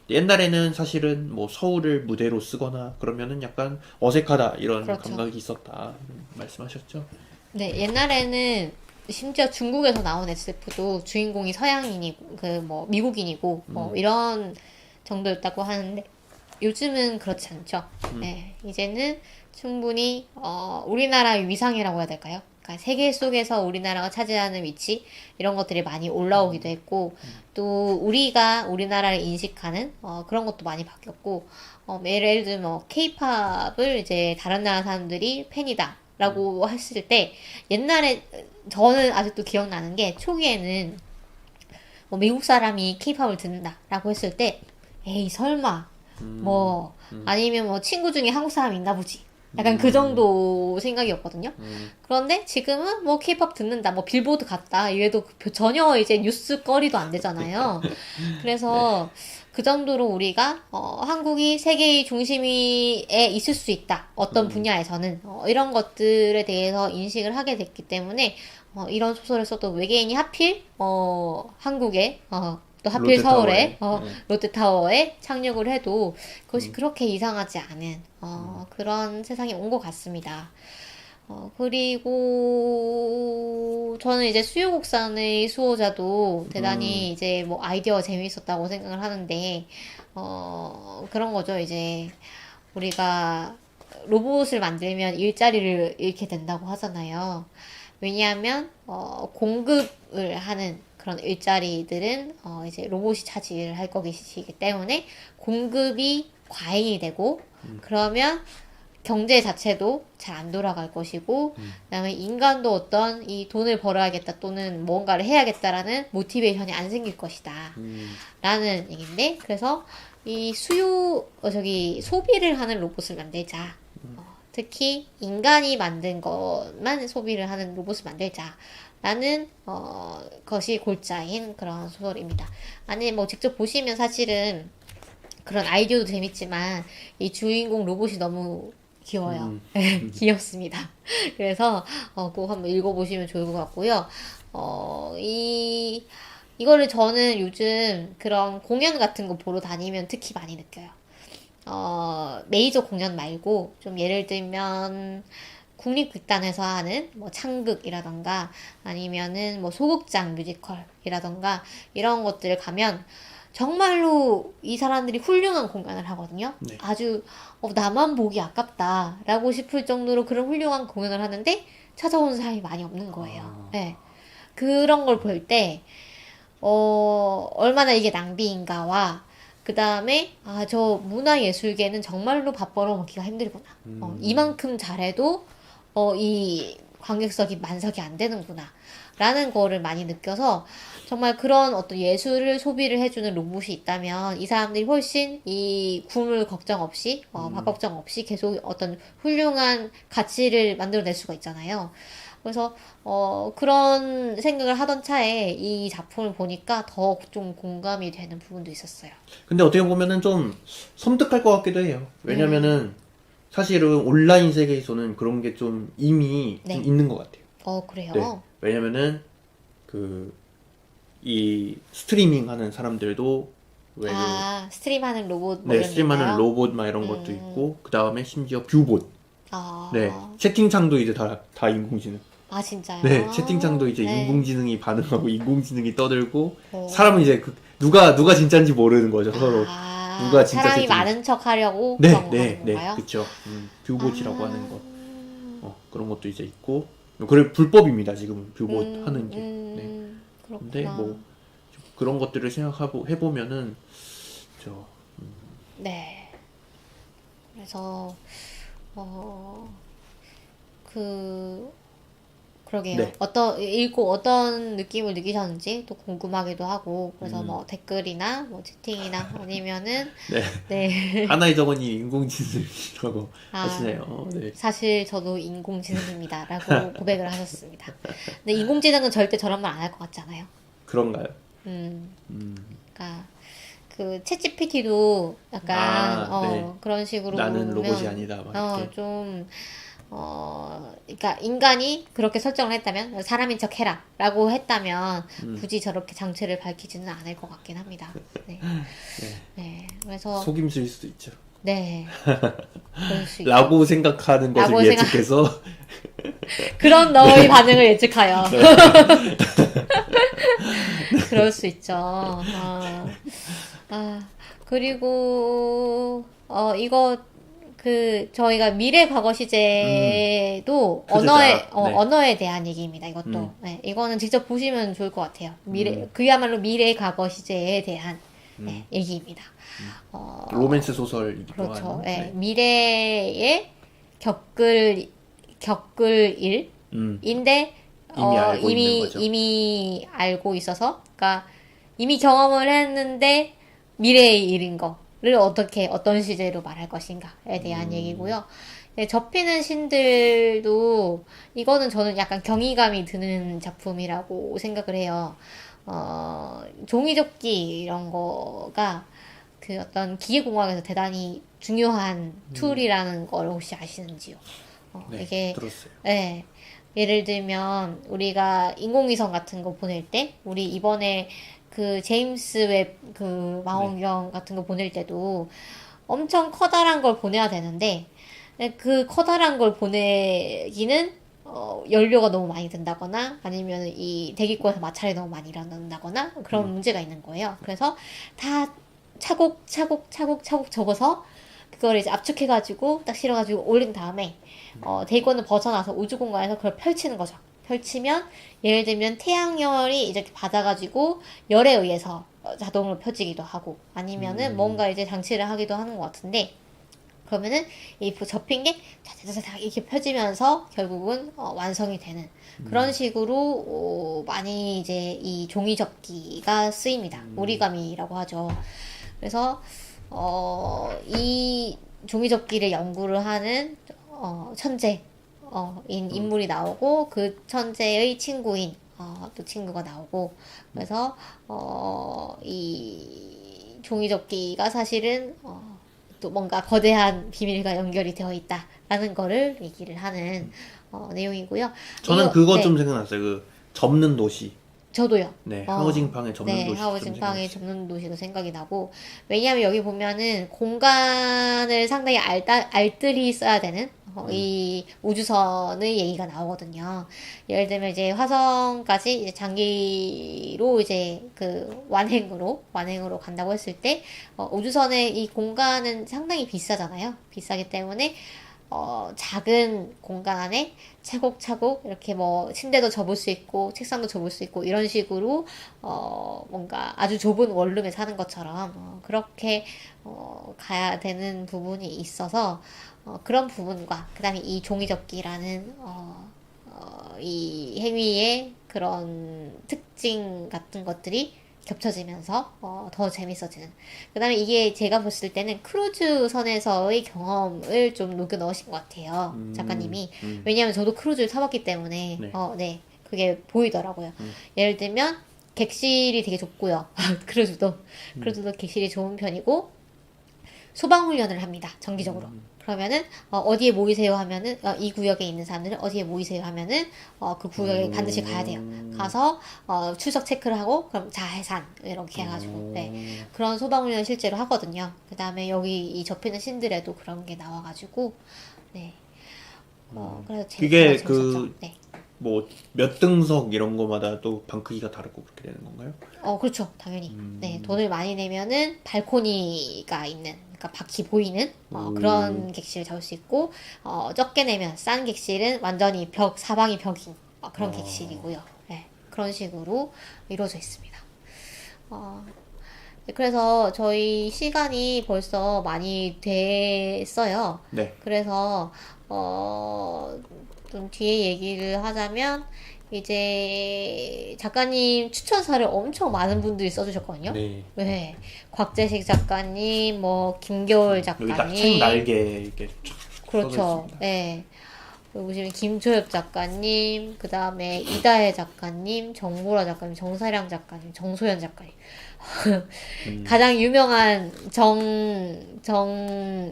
옛날에는 사실은 뭐 서울을 무대로 쓰거나 그러면은 약간 어색하다 이런 그렇죠. 감각이 있었다 말씀하셨죠. 네. 옛날에는 심지어 중국에서 나온 SF도 주인공이 서양인이고, 뭐, 미국인이고, 이런 정도였다고 하는데, 요즘은 그렇지 않죠. 네. 이제는 충분히, 우리나라의 위상이라고 해야 될까요? 그러니까 세계 속에서 우리나라가 차지하는 위치, 이런 것들이 많이 올라오기도 했고, 또 우리가 우리나라를 인식하는, 그런 것도 많이 바뀌었고, 예를 들면 뭐, 케이팝을 이제 다른 나라 사람들이 팬이다. 라고 했을 때, 옛날에, 저는 아직도 기억나는 게, 초기에는 뭐 미국 사람이 케이팝을 듣는다라고 했을 때, 에이, 설마, 뭐, 아니면 뭐 친구 중에 한국 사람이 있나 보지. 약간 그 정도 생각이었거든요. 그런데 지금은 뭐 케이팝 듣는다, 뭐 빌보드 갔다, 이래도 전혀 이제 뉴스거리도 안 되잖아요. 그래서 그 정도로 우리가, 한국이 세계의 중심에 있을 수 있다. 어떤 분야에서는. 이런 것들에 대해서 인식을 하게 됐기 때문에, 이런 소설을 써도 외계인이 하필, 한국에, 또 하필 서울에, 롯데타워에 착륙을 해도 그것이 그렇게 이상하지 않은, 그런 세상이 온 것 같습니다. 그리고 저는 이제 수요곡산의 수호자도 대단히 이제 뭐 아이디어가 재미있었다고 생각을 하는데, 그런 거죠. 이제 우리가 로봇을 만들면 일자리를 잃게 된다고 하잖아요. 왜냐하면, 공급을 하는 그런 일자리들은, 이제 로봇이 차지를 할 것이기 때문에 공급이 과잉이 되고, 그러면 경제 자체도 잘 안 돌아갈 것이고, 그다음에 인간도 어떤 이 돈을 벌어야겠다 또는 뭔가를 해야겠다라는 모티베이션이 안 생길 것이다. 라는 얘기인데, 그래서 이 소비를 하는 로봇을 만들자. 특히 인간이 만든 것만 소비를 하는 로봇을 만들자. 라는, 것이 골자인 그런 소설입니다. 아니, 뭐 직접 보시면 사실은 그런 아이디어도 재밌지만 이 주인공 로봇이 너무 귀여워요. 귀엽습니다. 그래서 꼭 한번 읽어보시면 좋을 것 같고요. 이거를 저는 요즘 그런 공연 같은 거 보러 다니면 특히 많이 느껴요. 메이저 공연 말고 좀 예를 들면 국립극단에서 하는 뭐 창극이라던가 아니면은 뭐 소극장 뮤지컬이라던가 이런 것들을 가면 정말로 이 사람들이 훌륭한 공연을 하거든요. 네. 아주 나만 보기 아깝다라고 싶을 정도로 그런 훌륭한 공연을 하는데 찾아오는 사람이 많이 없는 거예요. 네. 그런 걸 볼 때 얼마나 이게 낭비인가와 그 다음에 저 문화예술계는 정말로 밥 벌어먹기가 힘들구나. 이만큼 잘해도 이 관객석이 만석이 안 되는구나. 라는 거를 많이 느껴서 정말 그런 어떤 예술을 소비를 해주는 로봇이 있다면 이 사람들이 훨씬 이 굶을 걱정 없이, 밥 걱정 없이 계속 어떤 훌륭한 가치를 만들어낼 수가 있잖아요. 그래서 그런 생각을 하던 차에 이 작품을 보니까 더 좀 공감이 되는 부분도 있었어요. 근데 어떻게 보면은 좀 섬뜩할 것 같기도 해요. 왜냐면은 사실은 온라인 세계에서는 그런 게 좀 이미 네. 좀 있는 것 같아요. 그래요? 네. 왜냐면은 이 스트리밍 하는 사람들도 왜 스트림하는 로봇 뭐 네, 이런 스트림하는 건가요? 로봇 막 이런 것도 있고 그 다음에 심지어 뷰봇 아, 네 채팅창도 이제 다 인공지능 진짜요? 네 채팅창도 이제 네. 인공지능이 반응하고 인공지능이 떠들고 오. 사람은 이제 누가 진짜인지 모르는 거죠 서로 누가 진짜 사람이 채팅 많은 척 하려고 네, 그런 거 네, 하는 네, 건가요? 그쵸. 뷰봇이라고 하는 거. 그런 것도 이제 있고. 그래, 불법입니다, 지금은. 뷰봇 하는 게. 네. 그렇구나. 근데 뭐, 그런 것들을 해보면은, 저, 네. 그래서, 그러게요. 네. 읽고 어떤 느낌을 느끼셨는지 또 궁금하기도 하고, 그래서 뭐 댓글이나 뭐 채팅이나 아니면은, 네. 네. 하나의 정원이 인공지능이라고 아, 하시네요. 네. 사실 저도 인공지능입니다. 라고 고백을 하셨습니다. 근데 인공지능은 절대 저런 말 안 할 것 같지 않아요? 그런가요? 그러니까 그 챗GPT도 약간 네. 그런 식으로 나는 물으면 로봇이 아니다. 막 이렇게. 좀 그러니까 인간이 그렇게 설정을 했다면 사람인 척 해라라고 했다면 굳이 저렇게 장치를 밝히지는 않을 것 같긴 합니다. 네. 네. 그래서 속임수일 수도 있죠. 네. 그럴 수 있죠. 라고 생각하는 것을 라고 예측해서. 그런 너의 반응을 예측하여. 그럴 수 있죠. 그리고, 이거, 저희가 미래 과거 시제도 소재자. 네. 언어에 대한 얘기입니다, 이것도. 네, 이거는 직접 보시면 좋을 것 같아요. 그야말로 미래 과거 시제에 대한 얘기입니다. 로맨스 소설이기도 그렇죠. 하는. 네. 미래에 겪을 일인데, 이미 알고 있는 거죠. 이미 알고 있어서, 그러니까 이미 경험을 했는데 미래의 일인 거를 어떤 시제로 말할 것인가에 대한 얘기고요. 네, 접히는 신들도 이거는 저는 약간 경이감이 드는 작품이라고 생각을 해요. 종이접기 이런 거가 그 어떤 기계공학에서 대단히 중요한 툴이라는 걸 혹시 아시는지요? 네, 이게 들었어요. 네. 예를 들면 우리가 인공위성 같은 거 보낼 때 우리 이번에 그 제임스 웹 그 망원경 같은 거 보낼 때도 엄청 커다란 걸 보내야 되는데 그 커다란 걸 보내기는 연료가 너무 많이 든다거나 아니면 이 대기권에서 마찰이 너무 많이 일어난다거나 그런 문제가 있는 거예요. 그래서 다 차곡차곡 접어서 그걸 이제 압축해가지고 딱 실어가지고 올린 다음에 대기권을 벗어나서 우주 공간에서 그걸 펼치는 거죠. 펼치면 예를 들면 태양열이 이렇게 받아가지고 열에 의해서 자동으로 펴지기도 하고 아니면은 뭔가 이제 장치를 하기도 하는 것 같은데 그러면은 이 접힌 게 자자자자 이렇게 펴지면서 결국은 완성이 되는 그런 식으로 많이 이제 이 종이 접기가 쓰입니다. 오리가미라고 하죠. 그래서 이 종이 접기를 연구를 하는 천재 인물이 나오고 그 천재의 친구인 또 친구가 나오고 그래서 이 종이 접기가 사실은 또 뭔가 거대한 비밀과 연결이 되어 있다라는 거를 얘기를 하는 내용이고요. 저는 이거- 그거 네, 좀 생각났어요. 그 접는 도시. 저도요. 네, 하우징팡의 접는 네, 도시. 하우징팡의 접는 도시도 생각이 나고 왜냐하면 여기 보면은 공간을 상당히 알뜰히 써야 되는 이 우주선의 얘기가 나오거든요. 예를 들면 이제 화성까지 이제 장기로 이제 그 완행으로 간다고 했을 때 우주선의 이 공간은 상당히 비싸잖아요. 비싸기 때문에 작은 공간 안에 차곡차곡 이렇게 뭐 침대도 접을 수 있고 책상도 접을 수 있고 이런 식으로 뭔가 아주 좁은 원룸에 사는 것처럼 그렇게 가야 되는 부분이 있어서 그런 부분과 그다음에 이 종이접기라는 이 행위의 그런 특징 같은 것들이 겹쳐지면서 더 재밌어지는. 그 다음에 이게 제가 봤을 때는 크루즈선에서의 경험을 좀 녹여 넣으신 것 같아요. 작가님이. 왜냐하면 저도 크루즈를 타봤기 때문에, 네. 네. 그게 보이더라고요. 예를 들면, 객실이 되게 좁고요. 크루즈도 객실이 좁은 편이고, 소방훈련을 합니다. 정기적으로. 그러면은 어디에 모이세요 하면은 이 구역에 있는 사람들은 어디에 모이세요 하면은 그 구역에 반드시 가야 돼요. 가서 출석 체크를 하고 그럼 자해산 이렇게 해가지고 네. 그런 소방훈련 실제로 하거든요. 그 다음에 여기 이 접히는 신들에도 그런 게 나와가지고 네. 그래서 그게 재밌었죠. 네. 뭐 몇 등석 이런 거마다 또 방 크기가 다르고 그렇게 되는 건가요? 그렇죠. 당연히. 네, 돈을 많이 내면은 발코니가 있는, 그러니까 바퀴 보이는 그런 객실을 잡을 수 있고, 적게 내면 싼 객실은 완전히 사방이 벽인 그런 객실이고요. 네, 그런 식으로 이루어져 있습니다. 네, 그래서 저희 시간이 벌써 많이 됐어요. 네. 그래서 좀 뒤에 얘기를 하자면 이제 작가님 추천사를 엄청 많은 분들이 써주셨거든요. 네. 네, 곽재식 작가님, 뭐 김겨울 여기 책 작가님, 날개 이렇게 쫙 그렇죠. 써져 있습니다. 네. 그리고 보시면 김초엽 작가님, 그 다음에 이다혜 작가님, 정보라 작가님, 정사량 작가님, 정소연 작가님. 가장 유명한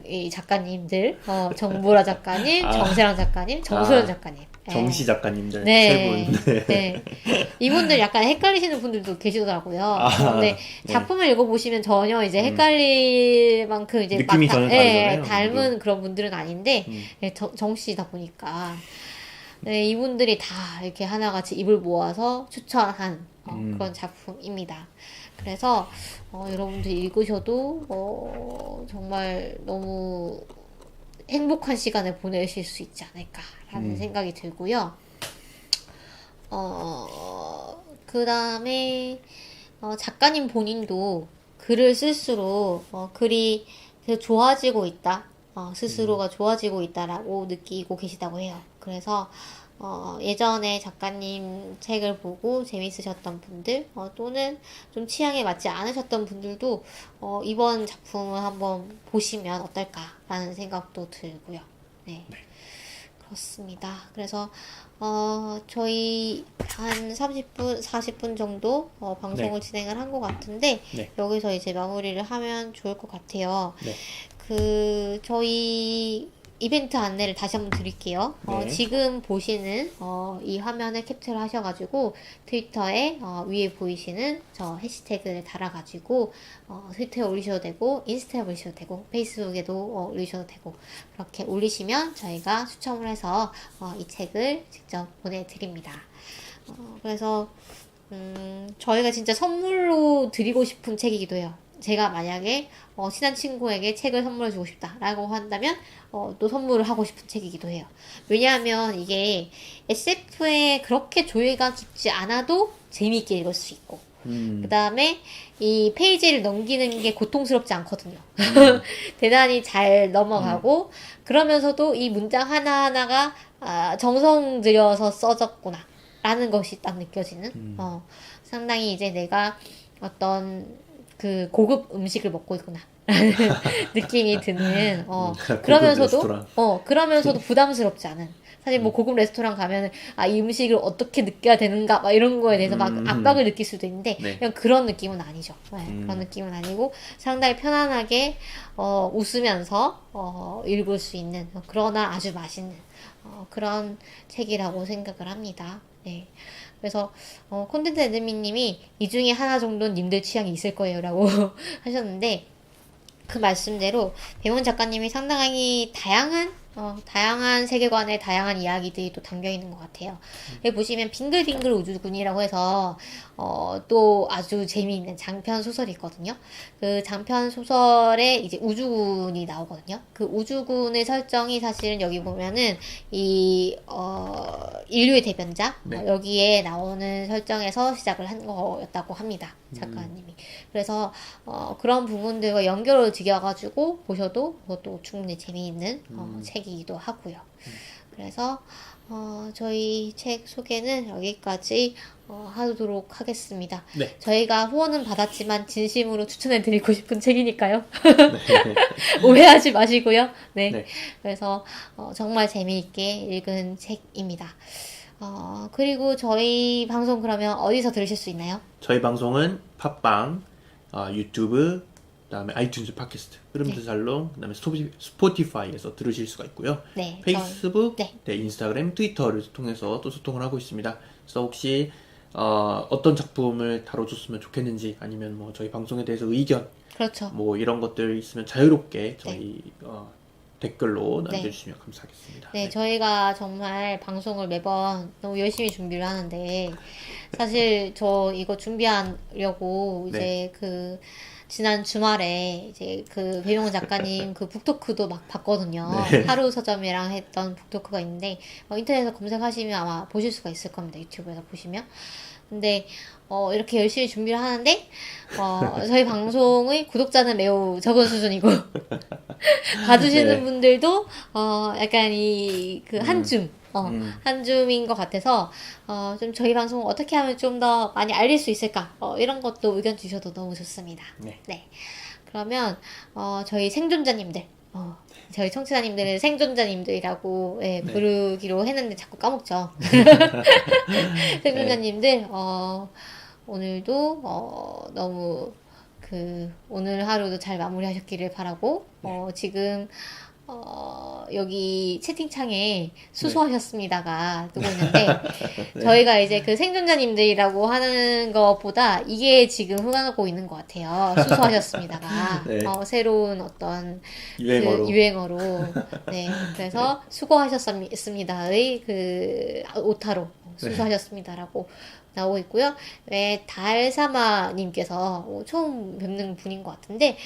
이 작가님들, 정보라 작가님, 정세랑 작가님, 정소연 작가님. 네. 정시 작가님들 네. 세 분. 네. 이분들 약간 헷갈리시는 분들도 계시더라고요. 근데 네. 작품을 읽어보시면 전혀 이제 헷갈릴 만큼 이제 느낌이 전혀 다르잖아요, 닮은 그런 분들은 아닌데, 네, 정씨다 보니까. 네, 이분들이 다 이렇게 하나같이 입을 모아서 추천한 그런 작품입니다. 그래서 여러분들 읽으셔도 정말 너무 행복한 시간을 보내실 수 있지 않을까라는 생각이 들고요. 그 다음에 작가님 본인도 글을 쓸수록 글이 계속 좋아지고 있다. 스스로가 좋아지고 있다라고 느끼고 계시다고 해요. 그래서 예전에 작가님 책을 보고 재밌으셨던 분들 또는 좀 취향에 맞지 않으셨던 분들도 이번 작품을 한번 보시면 어떨까라는 생각도 들고요. 네. 그렇습니다. 그래서 저희 한 30분, 40분 정도 방송을 진행을 한 것 같은데 네. 여기서 이제 마무리를 하면 좋을 것 같아요. 네. 저희 이벤트 안내를 다시 한번 드릴게요. 네. 지금 보시는 이 화면을 캡처를 하셔가지고 트위터에 위에 보이시는 저 해시태그를 달아가지고 트위터에 올리셔도 되고 인스타에 올리셔도 되고 페이스북에도 올리셔도 되고 그렇게 올리시면 저희가 추첨을 해서 이 책을 직접 보내드립니다. 그래서 저희가 진짜 선물로 드리고 싶은 책이기도 해요. 제가 만약에 친한 친구에게 책을 선물해 주고 싶다라고 한다면 또 선물을 하고 싶은 책이기도 해요. 왜냐하면 이게 SF에 그렇게 조예가 깊지 않아도 재미있게 읽을 수 있고 그 다음에 이 페이지를 넘기는 게 고통스럽지 않거든요. 대단히 잘 넘어가고 그러면서도 이 문장 하나하나가 정성 들여서 써졌구나 라는 것이 딱 느껴지는 상당히 이제 내가 어떤 그 고급 음식을 먹고 있구나 라는 느낌이 드는 그러면서도 그러면서도 부담스럽지 않은 사실 뭐 고급 레스토랑 가면은 이 음식을 어떻게 느껴야 되는가 막 이런 거에 대해서 막 압박을 느낄 수도 있는데 네. 그냥 그런 느낌은 아니죠. 그런 느낌은 아니고 상당히 편안하게 웃으면서 읽을 수 있는 그러나 아주 맛있는 그런 책이라고 생각을 합니다. 네. 그래서 콘텐츠 애드민님이 이 중에 하나 정도는 님들 취향이 있을 거예요 라고 하셨는데 그 말씀대로 배문 작가님이 상당히 다양한 세계관에 다양한 이야기들이 또 담겨 있는 것 같아요. 여기 보시면 빙글빙글 우주군이라고 해서 또 아주 재미있는 장편 소설이 있거든요. 그 장편 소설에 이제 우주군이 나오거든요. 그 우주군의 설정이 사실은 여기 보면은 이 인류의 대변자 네. 여기에 나오는 설정에서 시작을 한 거였다고 합니다. 작가님이. 그래서 그런 부분들과 연결을 지어가지고 보셔도 그것도 충분히 재미있는 책이기도 하고요. 그래서 저희 책 소개는 여기까지 하도록 하겠습니다. 네. 저희가 후원은 받았지만 진심으로 추천해드리고 싶은 책이니까요. 오해하지 마시고요. 네. 네. 그래서 정말 재미있게 읽은 책입니다. 그리고 저희 방송 그러면 어디서 들으실 수 있나요? 저희 방송은 팟빵, 유튜브, 그다음에 아이튠즈 팟캐스트, 흐름드 살롱, 그다음에 스포티파이에서 들으실 수가 있고요. 네. 페이스북, 네. 인스타그램, 트위터를 통해서 또 소통을 하고 있습니다. 그래서 혹시 어떤 작품을 다뤄줬으면 좋겠는지 아니면 뭐 저희 방송에 대해서 의견, 그렇죠. 뭐 이런 것들 있으면 자유롭게 저희 댓글로 남겨주시면 감사하겠습니다. 네, 저희가 정말 방송을 매번 너무 열심히 준비를 하는데, 사실 저 이거 준비하려고 이제 그, 지난 주말에 이제 그 배용훈 작가님 그 북토크도 막 봤거든요. 네. 하루 서점이랑 했던 북토크가 있는데, 인터넷에서 검색하시면 아마 보실 수가 있을 겁니다. 유튜브에서 보시면. 근데 이렇게 열심히 준비를 하는데 저희 방송의 구독자는 매우 적은 수준이고 봐주시는 네. 분들도 약간 이 그 한 줌 한 줌인 것 같아서 좀 저희 방송 어떻게 하면 좀 더 많이 알릴 수 있을까 이런 것도 의견 주셔도 너무 좋습니다. 네. 그러면 저희 생존자님들 저희 청취자님들은 생존자님들이라고 부르기로 했는데 자꾸 까먹죠. 생존자님들 오늘도 너무 오늘 하루도 잘 마무리하셨기를 바라고 지금 여기 채팅창에 수소하셨습니다가 뜨고 있는데 저희가 이제 그 생존자님들이라고 하는 것보다 이게 지금 흥하고 있는 것 같아요. 수소하셨습니다가 네. 새로운 어떤 유행어로. 그 유행어로 네 그래서 수고하셨습니다의 그 오타로 수고하셨습니다라고 나오고 있고요. 달사마님께서 처음 뵙는 분인 것 같은데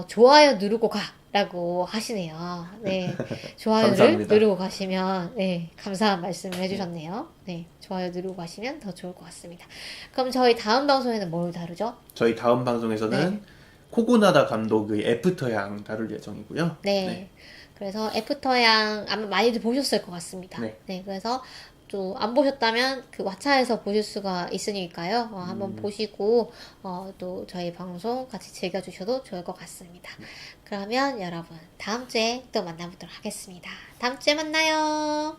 좋아요 누르고 가라고 하시네요. 네, 좋아요를 감사합니다. 누르고 가시면 감사한 말씀을 해주셨네요. 네, 좋아요 누르고 가시면 더 좋을 것 같습니다. 그럼 저희 다음 방송에는 뭘 다루죠? 저희 다음 방송에서는 코고나다 감독의 애프터양 다룰 예정이고요. 네. 그래서 애프터양 아마 많이들 보셨을 것 같습니다. 네. 그래서 또 안 보셨다면 그 왓챠에서 보실 수가 있으니까요. 한번 보시고 또 저희 방송 같이 즐겨주셔도 좋을 것 같습니다. 그러면 여러분 다음 주에 또 만나보도록 하겠습니다. 다음 주에 만나요.